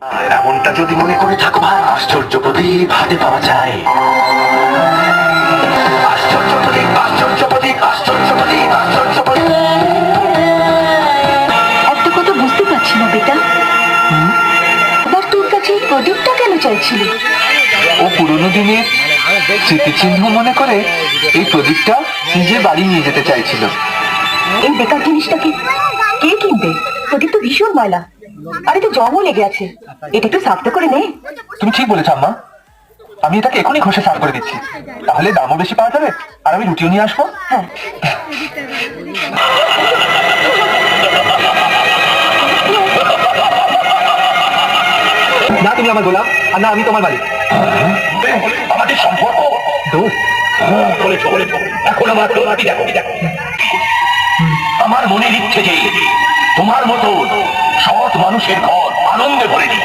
এমনটা যদি মনে করে থাকো ভাই, আশ্চর্য প্রদীপ হাতে পাওয়া যায়। আশ্চর্য প্রদীপ, আশ্চর্য প্রদীপ, আশ্চর্য প্রদীপ, আশ্চর্য প্রদীপ। একটা কথা বুঝতে পারছি না বেটা, আবার তোর কাছে এই প্রদীপটা কেন চাইছিলি? ও পুরোনো দিনের স্মৃতিচিহ্ন মনে করে এই প্রদীপটা নিজে বাড়ি নিয়ে যেতে চাইছিল। এই বেকার জিনিসটাকে কে কিনবে? প্রদীপ তো ভীষণ ময়লা, আর এটা জমও লেগে আছে। এটা একটু সাফ তো করে নে। তুমি ঠিক বলেছ আম্মা, আমি এটাকে এখনই ঘষে সাফ করে দিচ্ছি, তাহলে দামও বেশি পাওয়া যাবে আর আমি রুটিও নিয়ে আসবো। হ্যাঁ, না তুমি আমার গোলাম, আর না আমি তোমার মালিক। আমাদের সম্পর্ক বলেছো বলেছো, এখন আমার দেখো দেখো। আমার মনে ইচ্ছে যে তোমার মতো সৎ মানুষের ঘর আনন্দে ভরে দিই।